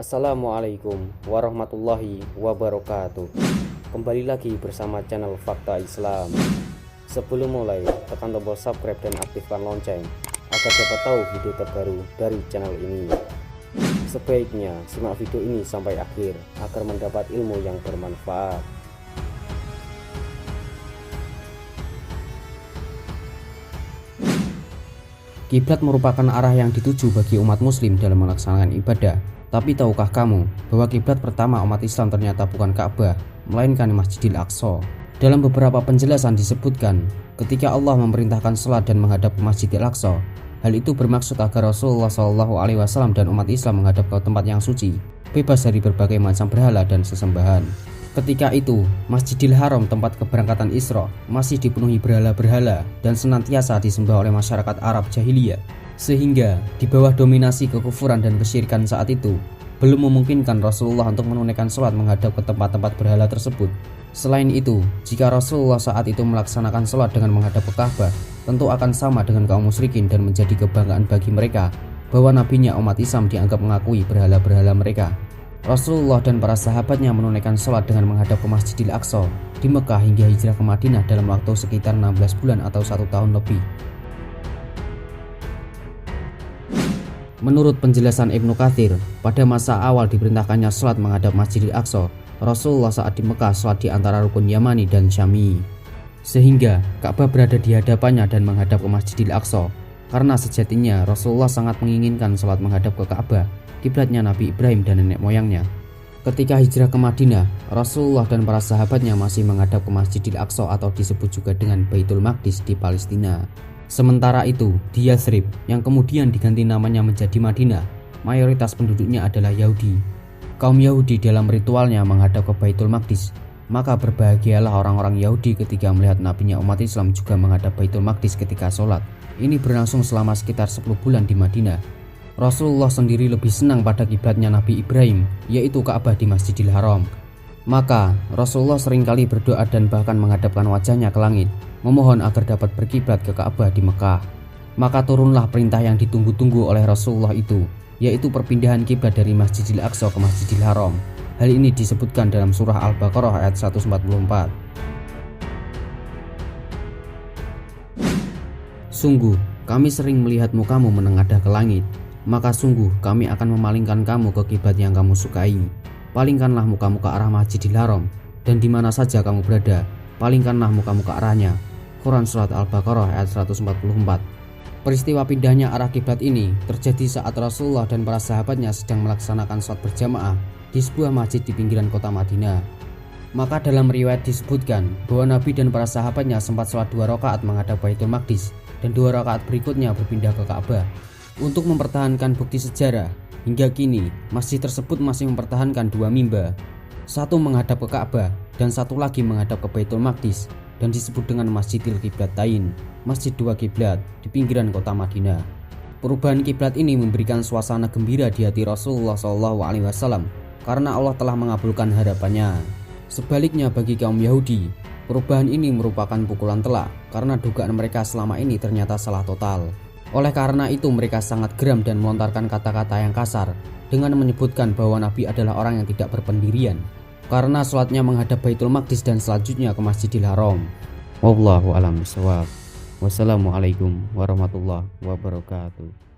Assalamualaikum warahmatullahi wabarakatuh. Kembali lagi bersama channel Fakta Islam. Sebelum mulai, tekan tombol subscribe dan aktifkan lonceng agar dapat tahu video terbaru dari channel ini. Sebaiknya simak video ini sampai akhir agar mendapat ilmu yang bermanfaat. Kiblat merupakan arah yang dituju bagi umat muslim dalam melaksanakan ibadah. Tapi tahukah kamu bahwa kiblat pertama umat Islam ternyata bukan Ka'bah, melainkan Masjidil Aqsa? Dalam beberapa penjelasan disebutkan, ketika Allah memerintahkan salat dan menghadap ke Masjidil Aqsa, hal itu bermaksud agar Rasulullah SAW dan umat Islam menghadap ke tempat yang suci, bebas dari berbagai macam berhala dan sesembahan. Ketika itu, Masjidil Haram tempat keberangkatan Isra masih dipenuhi berhala-berhala dan senantiasa disembah oleh masyarakat Arab jahiliyah. Sehingga di bawah dominasi kekufuran dan kesyirikan saat itu, belum memungkinkan Rasulullah untuk menunaikan sholat menghadap ke tempat-tempat berhala tersebut. Selain itu, jika Rasulullah saat itu melaksanakan sholat dengan menghadap ke Ka'bah, tentu akan sama dengan kaum musyrikin dan menjadi kebanggaan bagi mereka bahwa nabinya umat Islam dianggap mengakui berhala-berhala mereka. Rasulullah dan para sahabatnya menunaikan sholat dengan menghadap ke Masjidil Aqsa di Mekah hingga hijrah ke Madinah dalam waktu sekitar 16 bulan atau 1 tahun lebih. Menurut penjelasan Ibnu Katsir, pada masa awal diperintahkannya sholat menghadap Masjidil Aqsa, Rasulullah saat di Mekah sholat di antara rukun Yamani dan Syami. Sehingga Ka'bah berada di hadapannya dan menghadap ke Masjidil Aqsa. Karena sejatinya Rasulullah sangat menginginkan sholat menghadap ke Ka'bah, kiblatnya Nabi Ibrahim dan nenek moyangnya. Ketika hijrah ke Madinah, Rasulullah dan para sahabatnya masih menghadap ke Masjidil Aqsa atau disebut juga dengan Baitul Maqdis di Palestina. Sementara itu, di Yathrib, yang kemudian diganti namanya menjadi Madinah, mayoritas penduduknya adalah Yahudi. Kaum Yahudi dalam ritualnya menghadap ke Baitul Maqdis, maka berbahagialah orang-orang Yahudi ketika melihat nabinya umat Islam juga menghadap Baitul Maqdis ketika sholat. Ini berlangsung selama sekitar 10 bulan di Madinah. Rasulullah sendiri lebih senang pada kiblatnya Nabi Ibrahim, yaitu Ka'bah di Masjidil Haram. Maka Rasulullah seringkali berdoa dan bahkan menghadapkan wajahnya ke langit, memohon agar dapat berkiblat ke Ka'bah di Mekah. Maka turunlah perintah yang ditunggu-tunggu oleh Rasulullah itu, yaitu perpindahan kiblat dari Masjidil Aqsa ke Masjidil Haram. Hal ini disebutkan dalam surah Al-Baqarah ayat 144. Sungguh, kami sering melihatmu kamu menengadah ke langit, maka sungguh kami akan memalingkan kamu ke kiblat yang kamu sukai. Palingkanlah mukamu ke arah Masjidil Haram, dan di mana saja kamu berada, palingkanlah mukamu ke arahnya. Quran Surat Al-Baqarah ayat 144. Peristiwa pindahnya arah kiblat ini terjadi saat Rasulullah dan para sahabatnya sedang melaksanakan sholat berjamaah di sebuah masjid di pinggiran kota Madinah. Maka dalam riwayat disebutkan bahwa Nabi dan para sahabatnya sempat sholat 2 rakaat menghadap Baitul Maqdis dan 2 rakaat berikutnya berpindah ke Ka'bah. Untuk mempertahankan bukti sejarah, hingga kini masjid tersebut masih mempertahankan 2 mimbar, satu menghadap ke Ka'bah dan satu lagi menghadap ke Baitul Maqdis, dan disebut dengan Masjidil Qiblatain, Masjid 2 Kiblat di pinggiran kota Madinah. Perubahan kiblat ini memberikan suasana gembira di hati Rasulullah SAW karena Allah telah mengabulkan harapannya. Sebaliknya bagi kaum Yahudi, perubahan ini merupakan pukulan telak karena dugaan mereka selama ini ternyata salah total. Oleh karena itu mereka sangat geram dan melontarkan kata-kata yang kasar dengan menyebutkan bahwa Nabi adalah orang yang tidak berpendirian karena sholatnya menghadap Baitul Maqdis dan selanjutnya ke Masjidil Haram. Wallahu a'lam bishawab. Wassalamualaikum warahmatullahi wabarakatuh.